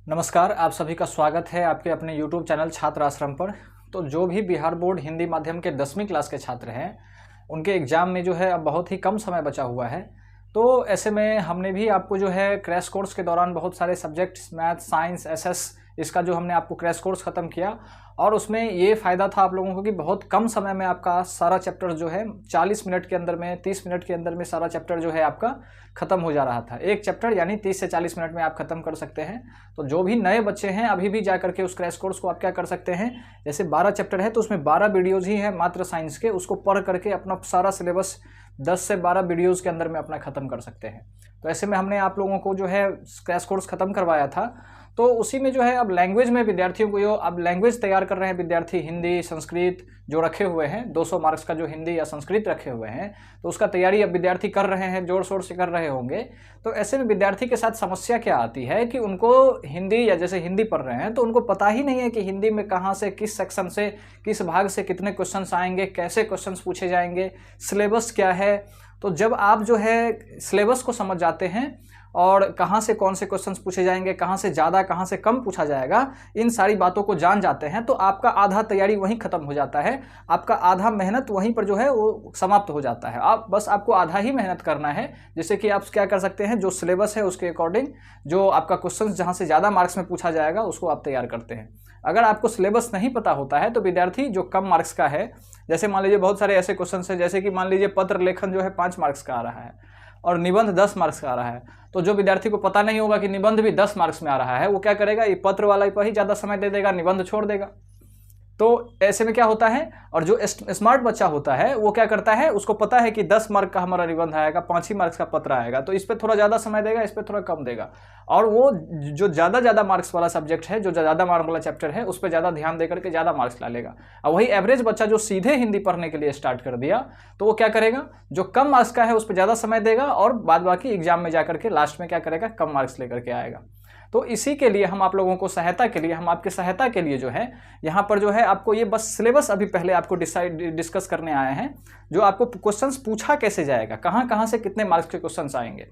नमस्कार, आप सभी का स्वागत है आपके अपने YouTube चैनल छात्र आश्रम पर। तो जो भी बिहार बोर्ड हिंदी माध्यम के 10वीं क्लास के छात्र हैं, उनके एग्ज़ाम में जो है अब बहुत ही कम समय बचा हुआ है। तो ऐसे में हमने भी आपको जो है क्रैश कोर्स के दौरान बहुत सारे सब्जेक्ट्स मैथ, साइंस, एसएस इसका जो हमने आपको क्रैश कोर्स ख़त्म किया और उसमें ये फ़ायदा था आप लोगों को कि बहुत कम समय में आपका सारा चैप्टर जो है 40 मिनट के अंदर में 30 मिनट के अंदर में सारा चैप्टर जो है आपका ख़त्म हो जा रहा था। एक चैप्टर यानी 30 से 40 मिनट में आप ख़त्म कर सकते हैं। तो जो भी नए बच्चे हैं अभी भी जा करके उस क्रैश कोर्स को आप क्या कर सकते हैं, जैसे 12 चैप्टर है तो उसमें 12 वीडियोज़ ही हैं मात्र साइंस के, उसको पढ़ करके अपना सारा सिलेबस 10 से 12 वीडियोज़ के अंदर में अपना ख़त्म कर सकते हैं। तो ऐसे में हमने आप लोगों को जो है क्रैश कोर्स ख़त्म करवाया था। तो उसी में जो है अब लैंग्वेज में विद्यार्थियों को अब लैंग्वेज तैयार कर रहे हैं विद्यार्थी, हिंदी संस्कृत जो रखे हुए हैं 200 मार्क्स का जो हिंदी या संस्कृत रखे हुए हैं, तो उसका तैयारी अब विद्यार्थी कर रहे हैं, जोर शोर से कर रहे होंगे। तो ऐसे में विद्यार्थी के साथ समस्या क्या आती है कि उनको हिंदी या जैसे हिंदी पढ़ रहे हैं तो उनको पता ही नहीं है कि हिंदी में कहाँ से, किस सेक्शन से, किस भाग से कितने क्वेश्चन आएंगे, कैसे क्वेश्चन पूछे जाएंगे, सिलेबस क्या है। तो जब आप जो है सिलेबस को समझ जाते हैं और कहाँ से कौन से क्वेश्चंस पूछे जाएंगे, कहाँ से ज़्यादा कहाँ से कम पूछा जाएगा, इन सारी बातों को जान जाते हैं तो आपका आधा तैयारी वहीं ख़त्म हो जाता है, आपका आधा मेहनत वहीं पर जो है वो समाप्त हो जाता है। आपको आधा ही मेहनत करना है। जैसे कि आप क्या कर सकते हैं, जो सिलेबस है उसके अकॉर्डिंग जो आपका क्वेश्चन जहाँ से ज़्यादा मार्क्स में पूछा जाएगा उसको आप तैयार करते हैं। अगर आपको सिलेबस नहीं पता होता है तो विद्यार्थी जो कम मार्क्स का है, जैसे मान लीजिए बहुत सारे ऐसे क्वेश्चन हैं, जैसे कि मान लीजिए पत्र लेखन जो है 5 मार्क्स का आ रहा है और निबंध 10 मार्क्स का आ रहा है, तो जो विद्यार्थी को पता नहीं होगा कि निबंध भी 10 मार्क्स में आ रहा है, वो क्या करेगा, ये पत्र वाला पर ही ज़्यादा समय दे देगा, निबंध छोड़ देगा। तो ऐसे में क्या होता है, और जो स्मार्ट बच्चा होता है वो क्या करता है, उसको पता है कि 10 मार्क का हमारा निबंध आएगा, 5 ही मार्क्स का पत्र आएगा, तो इस पर थोड़ा ज़्यादा समय देगा, इस पर थोड़ा कम देगा। और वो जो ज़्यादा मार्क्स वाला सब्जेक्ट है, जो ज़्यादा मार्क वाला चैप्टर है, उस पर ज़्यादा ध्यान देकर के ज़्यादा मार्क्स ला लेगा। और वही एवरेज बच्चा जो सीधे हिंदी पढ़ने के लिए स्टार्ट कर दिया, तो वो क्या करेगा, जो कम मार्क्स का है उस पर ज़्यादा समय देगा और बाद बाकी एग्जाम में जाकर के लास्ट में क्या करेगा, कम मार्क्स लेकर के आएगा। तो इसी के लिए हम आप लोगों को सहायता के लिए, हम आपके सहायता के लिए जो है यहाँ पर जो है आपको ये बस सिलेबस अभी पहले आपको डिस्कस करने आए हैं, जो आपको क्वेश्चंस पूछा कैसे जाएगा, कहाँ कहाँ से कितने मार्क्स के क्वेश्चंस आएंगे।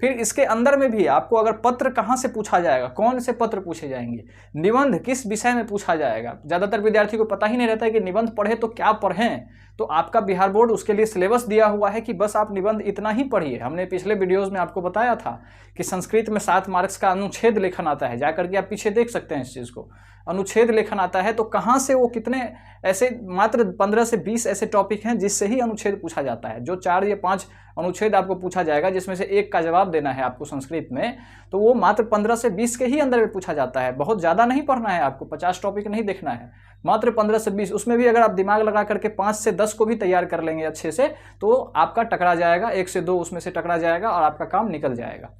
फिर इसके अंदर में भी आपको अगर पत्र कहाँ से पूछा जाएगा, कौन से पत्र पूछे जाएंगे, निबंध किस विषय में पूछा जाएगा। ज़्यादातर विद्यार्थी को पता ही नहीं रहता है कि निबंध पढ़े तो क्या पढ़ें। तो आपका बिहार बोर्ड उसके लिए सिलेबस दिया हुआ है कि बस आप निबंध इतना ही पढ़िए। हमने पिछले वीडियोज़ में आपको बताया था कि संस्कृत में 7 मार्क्स का अनुच्छेद लेखन आता है, जाकर के आप पीछे देख सकते हैं इस चीज़ को। अनुच्छेद लेखन आता है तो कहाँ से वो कितने ऐसे मात्र 15 से 20 ऐसे टॉपिक हैं जिससे ही अनुच्छेद पूछा जाता है। जो 4 या 5 अनुच्छेद आपको पूछा जाएगा जिसमें से एक का जवाब देना है आपको संस्कृत में, तो वो मात्र 15 से 20 के ही अंदर में पूछा जाता है। बहुत ज़्यादा नहीं पढ़ना है आपको, 50 टॉपिक नहीं देखना है, मात्र 15 से 20। उसमें भी अगर आप दिमाग लगा करके 5 से 10 को भी तैयार कर लेंगे अच्छे से, तो आपका टकरा जाएगा, 1 से 2 उसमें से टकरा जाएगा और आपका काम निकल जाएगा।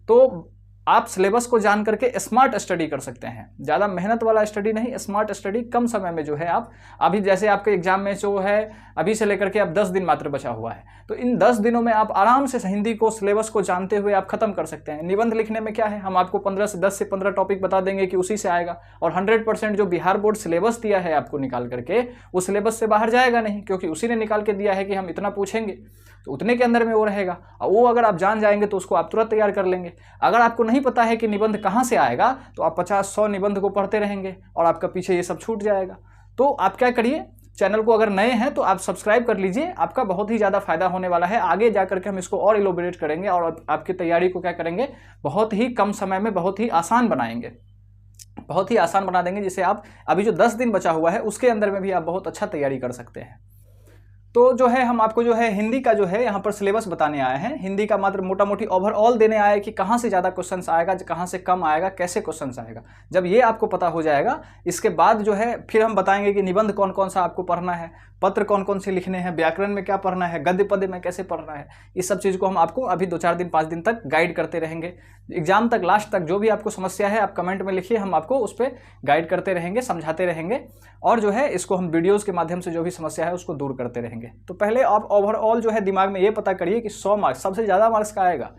तो आप सिलेबस को जान करके स्मार्ट स्टडी कर सकते हैं, ज़्यादा मेहनत वाला स्टडी नहीं, स्मार्ट स्टडी कम समय में जो है आप अभी जैसे आपके एग्जाम में जो है अभी से लेकर के अब 10 दिन मात्र बचा हुआ है, तो इन 10 दिनों में आप आराम से हिंदी को सिलेबस को जानते हुए आप खत्म कर सकते हैं। निबंध लिखने में क्या है, हम आपको 10 से 15 टॉपिक बता देंगे कि उसी से आएगा, और 100% जो बिहार बोर्ड सिलेबस दिया है आपको निकाल करके, वो सिलेबस से बाहर जाएगा नहीं, क्योंकि उसी ने निकाल के दिया है कि हम इतना पूछेंगे, तो उतने के अंदर में वो रहेगा। और वो अगर आप जान जाएंगे तो उसको आप तुरंत तैयार कर लेंगे। अगर आपको नहीं पता है कि निबंध कहाँ से आएगा, तो आप 50-100 निबंध को पढ़ते रहेंगे और आपका पीछे ये सब छूट जाएगा। तो आप क्या करिए, चैनल को अगर नए हैं तो आप सब्सक्राइब कर लीजिए, आपका बहुत ही ज़्यादा फायदा होने वाला है। आगे जाकर के हम इसको और इलोबरेट करेंगे और आपकी तैयारी को क्या करेंगे, बहुत ही कम समय में बहुत ही आसान बनाएंगे, बहुत ही आसान बना देंगे, जिससे आप अभी जो 10 दिन बचा हुआ है उसके अंदर में भी आप बहुत अच्छा तैयारी कर सकते हैं। तो जो है हम आपको जो है हिंदी का जो है यहाँ पर सिलेबस बताने आए हैं। हिंदी का मात्र मोटा मोटी ओवरऑल देने आए कि कहाँ से ज़्यादा क्वेश्चंस आएगा, कहाँ से कम आएगा, कैसे क्वेश्चंस आएगा। जब ये आपको पता हो जाएगा, इसके बाद जो है फिर हम बताएंगे कि निबंध कौन कौन सा आपको पढ़ना है, पत्र कौन कौन से लिखने हैं, व्याकरण में क्या पढ़ना है, गद्य पद्य में कैसे पढ़ना है। इस सब चीज़ को हम आपको अभी 2-4 दिन 5 दिन तक गाइड करते रहेंगे। एग्जाम तक लास्ट तक जो भी आपको समस्या है आप कमेंट में लिखिए, हम आपको उस पर गाइड करते रहेंगे, समझाते रहेंगे, और जो है इसको हम वीडियोज़ के माध्यम से जो भी समस्या है उसको दूर करते रहेंगे। तो पहले आप ओवरऑल जो है दिमाग में ये पता करिए कि 100 मार्क्स सबसे ज़्यादा मार्क्स का आएगा।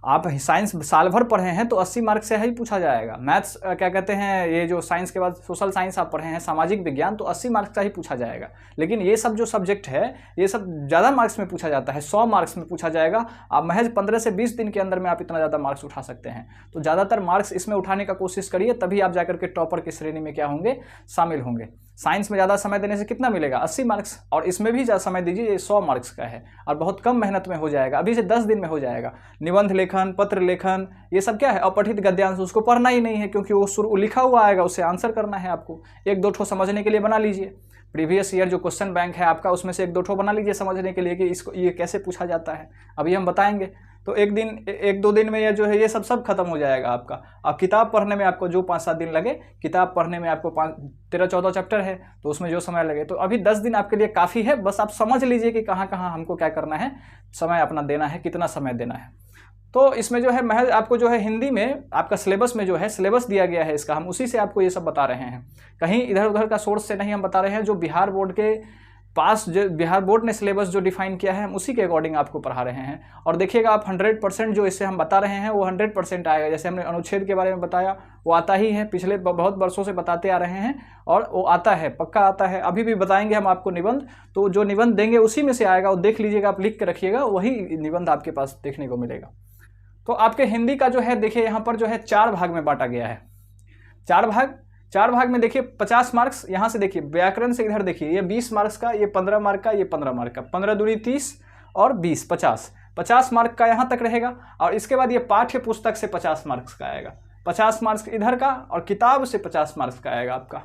आप साइंस साल भर पढ़े हैं तो 80 मार्क्स से ही पूछा जाएगा। मैथ्स क्या कहते हैं, ये जो साइंस के बाद सोशल साइंस आप पढ़े हैं, सामाजिक विज्ञान, तो 80 मार्क्स का ही पूछा जाएगा। लेकिन ये सब जो सब्जेक्ट है ये सब ज़्यादा मार्क्स में पूछा जाता है, 100 मार्क्स में पूछा जाएगा। आप महज 15 से 20 दिन के अंदर में आप इतना ज़्यादा मार्क्स उठा सकते हैं। तो ज़्यादातर मार्क्स इसमें उठाने का कोशिश करिए, तभी आप जाकर के टॉपर की श्रेणी में क्या होंगे, शामिल होंगे। साइंस में ज़्यादा समय देने से कितना मिलेगा, 80 मार्क्स, और इसमें भी ज़्यादा समय दीजिए, ये 100 मार्क्स का है और बहुत कम मेहनत में हो जाएगा, अभी से 10 दिन में हो जाएगा। निबंध लेखन, पत्र लेखन, ये सब क्या है, अपठित गद्यांश, उसको पढ़ना ही नहीं है क्योंकि वो लिखा हुआ आएगा, उससे आंसर करना है आपको। एक दो ठो समझने के लिए बना लीजिए, प्रीवियस ईयर जो क्वेश्चन बैंक है आपका उसमें से एक दो ठो बना लीजिए समझने के लिए कि इसको ये कैसे पूछा जाता है, अभी हम बताएंगे। तो एक दो दिन में ये जो है ये सब खत्म हो जाएगा आपका। अब किताब पढ़ने में आपको जो 5-7 दिन लगे, किताब पढ़ने में आपको 13-14 चैप्टर है तो उसमें जो समय लगे, तो अभी 10 दिन आपके लिए काफ़ी है। बस आप समझ लीजिए कि कहाँ कहाँ हमको क्या करना है, समय अपना देना है, कितना समय देना है। तो इसमें जो है महज आपको जो है हिंदी में आपका सिलेबस में जो है सिलेबस दिया गया है इसका, हम उसी से आपको ये सब बता रहे हैं, कहीं इधर उधर का सोर्स से नहीं हम बता रहे हैं। जो बिहार बोर्ड के पास, जो बिहार बोर्ड ने सिलेबस जो डिफाइन किया है हम उसी के अकॉर्डिंग आपको पढ़ा रहे हैं। और देखिएगा आप 100% जो इससे हम बता रहे हैं वो 100% आएगा। जैसे हमने अनुच्छेद के बारे में बताया वो आता ही है, पिछले बहुत वर्षों से बताते आ रहे हैं और वो आता है, पक्का आता है। अभी भी बताएंगे हम आपको निबंध, तो जो निबंध देंगे उसी में से आएगा, वो देख लीजिएगा, आप लिख के रखिएगा, वही निबंध आपके पास देखने को मिलेगा। तो आपके हिंदी का जो है देखिए यहाँ पर जो है 4 भाग में बांटा गया है। 4 भाग में देखिए 50 मार्क्स, यहाँ से देखिए व्याकरण से इधर देखिए, ये 20 मार्क्स का, ये 15 मार्क का, ये 15 मार्क का, 15 दूनी 30 और 20 50 मार्क का यहाँ तक रहेगा। और इसके बाद ये पाठ्य पुस्तक से 50 मार्क्स का आएगा, 50 मार्क्स इधर का, और किताब से 50 मार्क्स का आएगा आपका।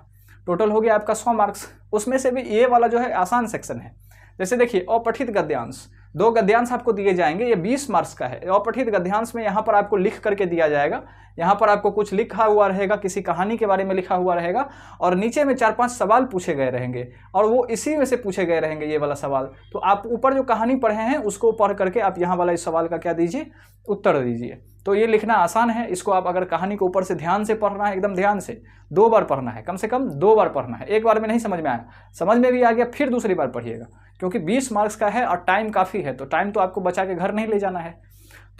टोटल हो गया आपका 100 मार्क्स। उसमें से भी ये वाला जो है आसान सेक्शन है। जैसे देखिए अपठित गद्यांश, 2 गद्यांश आपको दिए जाएंगे, ये 20 मार्क्स का है। अपठित गद्यांश में यहाँ पर आपको लिख करके दिया जाएगा, यहाँ पर आपको कुछ लिखा हुआ रहेगा, किसी कहानी के बारे में लिखा हुआ रहेगा, और नीचे में 4-5 सवाल पूछे गए रहेंगे और वो इसी में से पूछे गए रहेंगे ये वाला सवाल। तो आप ऊपर जो कहानी पढ़े हैं उसको पढ़ करके आप यहाँ वाला इस सवाल का क्या दीजिए, उत्तर दीजिए। तो ये लिखना आसान है। इसको आप अगर कहानी को ऊपर से ध्यान से पढ़ना है, एकदम ध्यान से 2 बार पढ़ना है, कम से कम 2 बार पढ़ना है। एक बार में नहीं समझ में आया, समझ में भी आ गया फिर दूसरी बार पढ़िएगा, क्योंकि 20 मार्क्स का है और टाइम काफ़ी है, तो टाइम तो आपको बचा के घर नहीं ले जाना है,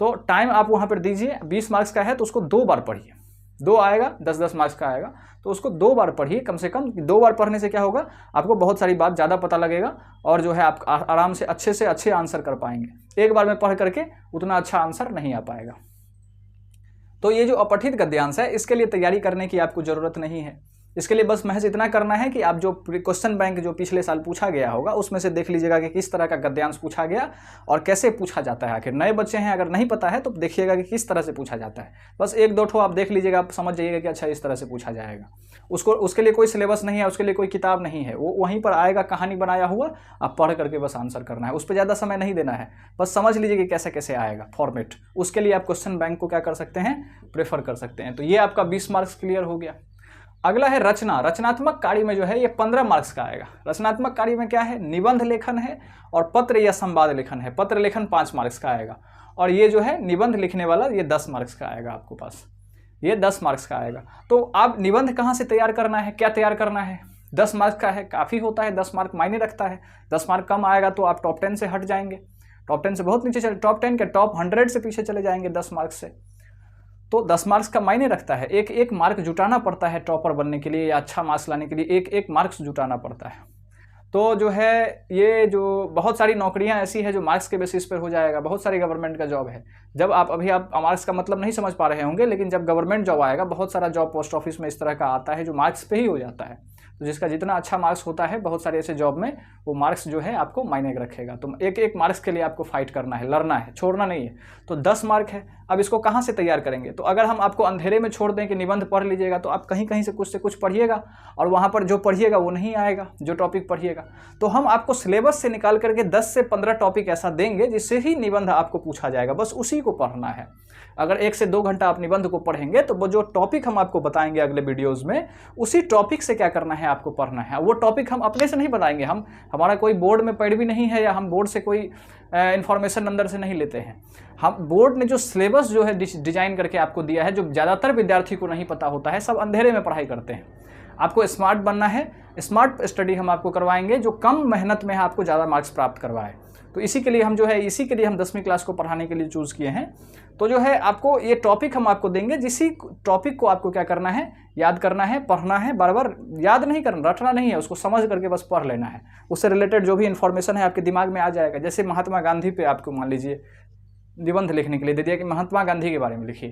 तो टाइम आप वहाँ पर दीजिए। 20 मार्क्स का है तो उसको 2 बार पढ़िए, 2 आएगा, 10-10 मार्क्स का आएगा, तो उसको 2 बार पढ़िए कम से कम। 2 बार पढ़ने से क्या होगा, आपको बहुत सारी बात ज़्यादा पता लगेगा और जो है आप आराम से अच्छे आंसर कर पाएंगे। एक बार में पढ़ करके उतना अच्छा आंसर नहीं आ पाएगा। तो ये जो अपठित गद्यांश है इसके लिए तैयारी करने की आपको ज़रूरत नहीं है। इसके लिए बस महज इतना करना है कि आप जो क्वेश्चन बैंक जो पिछले साल पूछा गया होगा उसमें से देख लीजिएगा कि किस तरह का गद्यांश पूछा गया और कैसे पूछा जाता है। आखिर नए बच्चे हैं, अगर नहीं पता है तो देखिएगा कि किस तरह से पूछा जाता है। बस 1-2 ठो आप देख लीजिएगा, आप समझ जाइएगा कि अच्छा इस तरह से पूछा जाएगा। उसके लिए कोई सिलेबस नहीं है, उसके लिए कोई किताब नहीं है, वो वहीं पर आएगा कहानी बनाया हुआ, आप पढ़ करके बस आंसर करना है। उस पर ज़्यादा समय नहीं देना है, बस समझ लीजिए कि कैसे कैसे आएगा फॉर्मेट। उसके लिए आप क्वेश्चन बैंक को क्या कर सकते हैं, प्रेफर कर सकते हैं। तो ये आपका 20 मार्क्स क्लियर हो गया। अगला है रचना। रचनात्मक कार्य में जो है ये 15 मार्क्स का आएगा। रचनात्मक कार्य में क्या है, निबंध लेखन है और पत्र या संवाद लेखन है। पत्र लेखन 5 मार्क्स का आएगा और ये जो है निबंध लिखने वाला ये 10 मार्क्स का आएगा आपको पास, ये 10 मार्क्स का आएगा। तो आप निबंध कहाँ से तैयार करना है, क्या तैयार करना है, 10 मार्क्स का है, काफ़ी होता है, 10 मार्क मायने रखता है। 10 मार्क कम आएगा तो आप टॉप 10 से हट जाएंगे, टॉप 10 से बहुत नीचे चले, टॉप 10 के टॉप 100 से पीछे चले जाएंगे 10 मार्क्स से। तो 10 मार्क्स का मायने रखता है, एक मार्क जुटाना पड़ता है टॉपर बनने के लिए या अच्छा मार्क्स लाने के लिए, एक मार्क्स जुटाना पड़ता है। तो जो है ये जो बहुत सारी नौकरियां ऐसी है जो मार्क्स के बेसिस पर हो जाएगा, बहुत सारी गवर्नमेंट का जॉब है। जब आप मार्क्स का मतलब नहीं समझ पा रहे होंगे, लेकिन जब गवर्नमेंट जॉब आएगा, बहुत सारा जॉब पोस्ट ऑफिस में इस तरह का आता है जो मार्क्स पे ही हो जाता है। तो जिसका जितना अच्छा मार्क्स होता है बहुत सारे ऐसे जॉब में वो मार्क्स जो है आपको मायने रखेगा। तो एक मार्क्स के लिए आपको फाइट करना है, लड़ना है, छोड़ना नहीं है। तो 10 मार्क है। अब इसको कहाँ से तैयार करेंगे, तो अगर हम आपको अंधेरे में छोड़ दें कि निबंध पढ़ लीजिएगा, तो आप कहीं से कुछ पढ़िएगा और वहाँ पर जो पढ़िएगा वो नहीं आएगा, जो टॉपिक पढ़िएगा। तो हम आपको सिलेबस से निकाल करके 10 से 15 टॉपिक ऐसा देंगे जिससे ही निबंध आपको पूछा जाएगा, बस उसी को पढ़ना है। अगर 1 से 2 घंटा आप निबंध को पढ़ेंगे तो वो जो टॉपिक हम आपको बताएंगे अगले वीडियोज़ में, उसी टॉपिक से क्या करना है आपको पढ़ना है। वो टॉपिक हम अपने से नहीं बताएंगे, हमारा कोई बोर्ड में पैरवी नहीं है या हम बोर्ड से कोई इन्फॉर्मेशन अंदर से नहीं लेते हैं। हम बोर्ड ने जो सिलेबस जो है डिजाइन करके आपको दिया है, जो ज़्यादातर विद्यार्थी को नहीं पता होता है, सब अंधेरे में पढ़ाई करते हैं। आपको स्मार्ट बनना है, स्मार्ट स्टडी हम आपको करवाएंगे जो कम मेहनत में आपको ज़्यादा मार्क्स प्राप्त करवाए। तो इसी के लिए हम 10वीं क्लास को पढ़ाने के लिए चूज़ किए हैं। तो जो है आपको ये टॉपिक हम आपको देंगे, जिसी टॉपिक को आपको क्या करना है, याद करना है, पढ़ना है, बार बार याद नहीं करना, रटना नहीं है, उसको समझ करके बस पढ़ लेना है। उससे रिलेटेड जो भी इन्फॉर्मेशन है आपके दिमाग में आ जाएगा। जैसे महात्मा गांधी पे आपको मान लीजिए निबंध लिखने के लिए दे दिया कि महात्मा गांधी के बारे में लिखिए,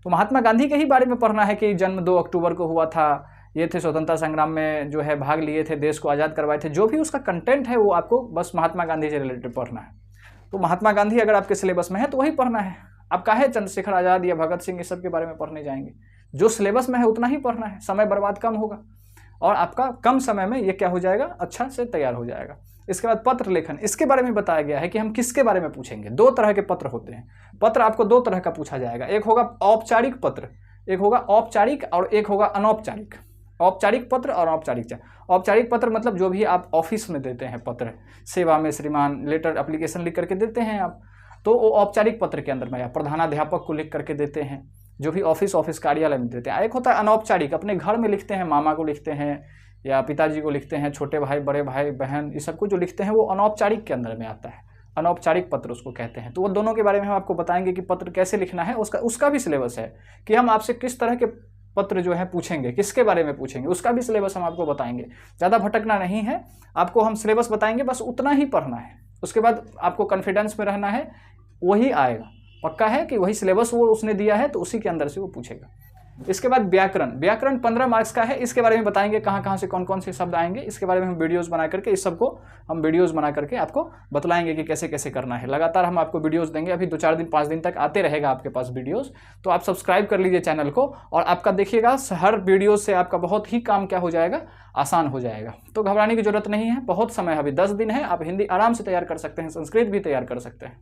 तो महात्मा गांधी के ही बारे में पढ़ना है कि जन्म 2 अक्टूबर को हुआ था, ये थे स्वतंत्रता संग्राम में जो है भाग लिए थे, देश को आज़ाद करवाए थे, जो भी उसका कंटेंट है वो आपको बस महात्मा गांधी से रिलेटेड पढ़ना है। तो महात्मा गांधी अगर आपके सिलेबस में है तो वही पढ़ना है। आप काहे चंद्रशेखर आज़ाद या भगत सिंह ये सब के बारे में पढ़ने जाएंगे? जो सिलेबस में है उतना ही पढ़ना है, समय बर्बाद कम होगा और आपका कम समय में ये क्या हो जाएगा, अच्छा से तैयार हो जाएगा। इसके बाद पत्र लेखन, इसके बारे में बताया गया है कि हम किसके बारे में पूछेंगे। 2 तरह के पत्र होते हैं। पत्र आपको 2 तरह का पूछा जाएगा, एक होगा औपचारिक पत्र, एक होगा औपचारिक और एक होगा अनौपचारिक। औपचारिक पत्र और औपचारिक पत्र मतलब जो भी आप ऑफिस में देते हैं पत्र, सेवा में श्रीमान लेटर एप्लीकेशन लिख करके देते हैं आप, तो वो औपचारिक पत्र के अंदर में आप प्रधानाध्यापक को लिख करके देते हैं, जो भी ऑफिस कार्यालय में देते हैं। एक होता है अनौपचारिक, अपने घर में लिखते हैं, मामा को लिखते हैं या पिताजी को लिखते हैं, छोटे भाई, बड़े भाई, बहन, ये सब कुछ जो लिखते हैं वो अनौपचारिक के अंदर में आता है, अनौपचारिक पत्र उसको कहते हैं। तो वो दोनों के बारे में हम आपको बताएंगे कि पत्र कैसे लिखना है, उसका भी सिलेबस है कि हम आपसे किस तरह के पत्र जो है पूछेंगे, किसके बारे में पूछेंगे, उसका भी सिलेबस हम आपको बताएंगे। ज़्यादा भटकना नहीं है, आपको हम सिलेबस बताएंगे, बस उतना ही पढ़ना है। उसके बाद आपको कॉन्फिडेंस में रहना है, वही आएगा, पक्का है कि वही सिलेबस वो उसने दिया है तो उसी के अंदर से वो पूछेगा। इसके बाद व्याकरण 15 मार्क्स का है, इसके बारे में बताएंगे कहाँ कहाँ से कौन कौन से शब्द आएंगे। इसके बारे में हम वीडियोस बना करके, इस सबको हम वीडियोस बना करके आपको बतलाएंगे कि कैसे कैसे करना है। लगातार हम आपको वीडियोस देंगे, अभी 2-4 दिन 5 दिन तक आते रहेगा आपके पास वीडियोस। तो आप सब्सक्राइब कर लीजिए चैनल को, और आपका देखिएगा हर वीडियो से आपका बहुत ही काम क्या हो जाएगा, आसान हो जाएगा। तो घबराने की जरूरत नहीं है, बहुत समय है, अभी 10 दिन है, आप हिंदी आराम से तैयार कर सकते हैं, संस्कृत भी तैयार कर सकते हैं।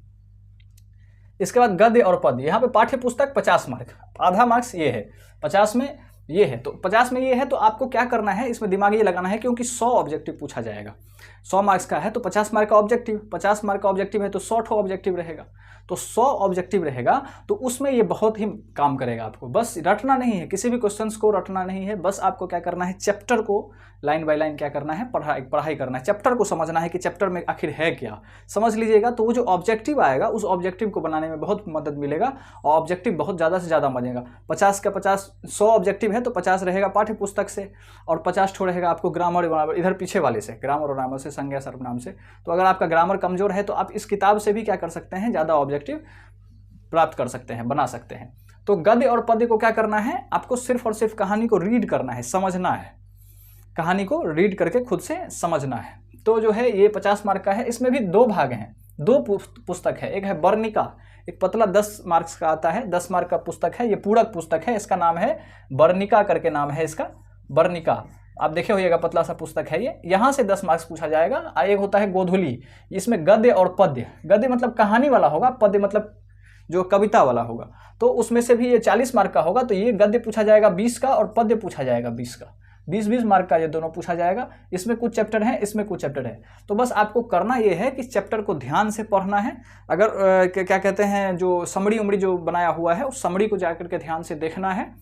इसके बाद गद्य और पद्य, यहाँ पे पाठ्य पुस्तक 50 मार्क, आधा मार्क्स ये है, 50 में ये है, तो 50 में ये है, तो आपको क्या करना है, इसमें दिमाग ये लगाना है, क्योंकि 100 ऑब्जेक्टिव पूछा जाएगा। 100 मार्क्स का है तो 50 मार्क का ऑब्जेक्टिव, 50 मार्क का ऑब्जेक्टिव है तो 100 ऑब्जेक्टिव रहेगा। तो 100 ऑब्जेक्टिव रहेगा तो उसमें ये बहुत ही काम करेगा आपको। बस रटना नहीं है, किसी भी क्वेश्चंस को रटना नहीं है, बस आपको क्या करना है, चैप्टर को लाइन बाय लाइन क्या करना है, पढ़ाई करना है। चैप्टर को समझना है कि चैप्टर में आखिर है क्या, समझ लीजिएगा तो वो जो ऑब्जेक्टिव आएगा उस ऑब्जेक्टिव को बनाने में बहुत मदद मिलेगा, और ऑब्जेक्टिव बहुत ज़्यादा से ज़्यादा बनेगा। 50 का 50, 100 ऑब्जेक्टिव है तो 50 रहेगा पाठ्य पुस्तक से, और 50 ठो रहेगा आपको ग्रामर इधर पीछे वाले से, ग्रामर और ग्रामर से, संज्ञा सर्वनाम से। तो अगर आपका ग्रामर कमजोर है तो आप इस किताब से भी क्या कर सकते हैं, ज़्यादा ऑब्जेक्टिव प्राप्त कर सकते हैं, बना सकते हैं। तो गद्य और पद्य को क्या करना है, आपको सिर्फ और सिर्फ कहानी को रीड करना है, समझना है, कहानी को रीड करके खुद से समझना है। तो जो है ये 50 मार्क का है। इसमें भी 2 भाग हैं, 2 पुस्तक है, एक है वर्णिका, एक पतला 10 मार्क्स का आता है, 10 मार्क का पुस्तक है, ये पूरक पुस्तक है, इसका नाम है वर्णिका करके नाम है इसका, वर्णिका। आप देखे होइएगा, पतला सा पुस्तक है ये, यहाँ से 10 मार्क्स पूछा जाएगा। एक होता है गोधुली, इसमें गद्य और पद्य, गद्य मतलब कहानी वाला होगा, पद्य मतलब जो कविता वाला होगा, तो उसमें से भी ये 40 मार्क का होगा। तो ये गद्य पूछा जाएगा 20 का और पद्य पूछा जाएगा 20 का, 20-20 मार्क का ये दोनों पूछा जाएगा। इसमें कुछ चैप्टर हैं, इसमें कुछ चैप्टर है। तो बस आपको करना ये है कि चैप्टर को ध्यान से पढ़ना है। अगर क्या कहते हैं, जो समरी उमड़ी जो बनाया हुआ है उस समरी को जाकर के ध्यान से देखना है,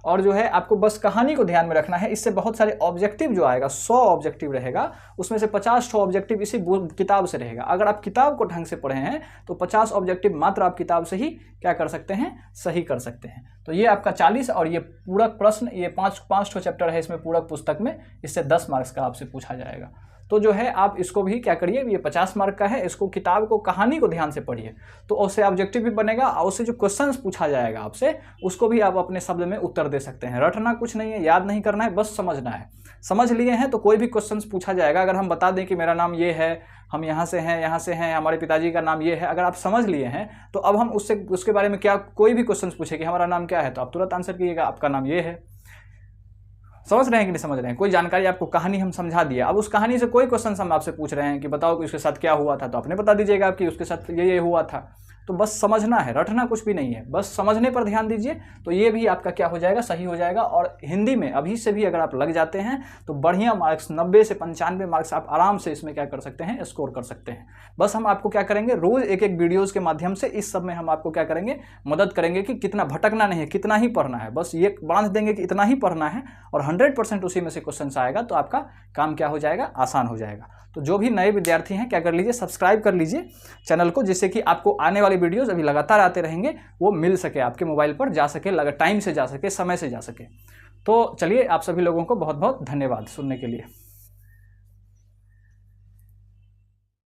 और जो है आपको बस कहानी को ध्यान में रखना है। इससे बहुत सारे ऑब्जेक्टिव जो आएगा, 100 ऑब्जेक्टिव रहेगा, उसमें से 50 ऑब्जेक्टिव इसी किताब से रहेगा। अगर आप किताब को ढंग से पढ़े हैं तो 50 ऑब्जेक्टिव मात्र आप किताब से ही क्या कर सकते हैं, सही कर सकते हैं। तो ये आपका 40, और ये पूरक प्रश्न, ये 5 चैप्टर है इसमें पूरक पुस्तक में, इससे 10 मार्क्स का आपसे पूछा जाएगा। तो जो है आप इसको भी क्या करिए, ये 50 मार्क का है, इसको किताब को, कहानी को ध्यान से पढ़िए, तो उससे ऑब्जेक्टिव भी बनेगा, और उससे जो क्वेश्चंस पूछा जाएगा आपसे उसको भी आप अपने शब्द में उत्तर दे सकते हैं। रटना कुछ नहीं है, याद नहीं करना है, बस समझना है। समझ लिए हैं तो कोई भी क्वेश्चंस पूछा जाएगा, अगर हम बता दें कि मेरा नाम ये है, हम यहाँ से हैं, हमारे पिताजी का नाम ये है, अगर आप समझ लिए हैं तो अब हम उसके बारे में क्या, कोई भी क्वेश्चन पूछे कि हमारा नाम क्या है, तो आप तुरंत आंसर कीजिएगा, आपका नाम ये है। समझ रहे हैं कि नहीं समझ रहे हैं? कोई जानकारी आपको, कहानी हम समझा दिया, अब उस कहानी से कोई क्वेश्चन हम आपसे पूछ रहे हैं कि बताओ कि उसके साथ क्या हुआ था, तो आपने बता दीजिएगा कि उसके साथ ये हुआ था। तो बस समझना है, रटना कुछ भी नहीं है, बस समझने पर ध्यान दीजिए, तो ये भी आपका क्या हो जाएगा, सही हो जाएगा। और हिंदी में अभी से भी अगर आप लग जाते हैं तो बढ़िया मार्क्स, 90 से 95 मार्क्स आप आराम से इसमें क्या कर सकते हैं, स्कोर कर सकते हैं। बस हम आपको क्या करेंगे, रोज एक वीडियोज़ के माध्यम से इस सब में हम आपको क्या करेंगे, मदद करेंगे कि कितना भटकना नहीं है, कितना ही पढ़ना है, बस ये बांध देंगे कि इतना ही पढ़ना है, और 100% उसी में से क्वेश्चन आएगा, तो आपका काम क्या हो जाएगा, आसान हो जाएगा। तो जो भी नए विद्यार्थी हैं क्या कर लीजिए, सब्सक्राइब कर लीजिए चैनल को, जिससे कि आपको आने वाली वाली वीडियोज़ अभी लगातार आते रहेंगे, वो मिल सके, आपके मोबाइल पर जा सके, टाइम से जा सके, समय से जा सके। तो चलिए, आप सभी लोगों को बहुत बहुत धन्यवाद सुनने के लिए।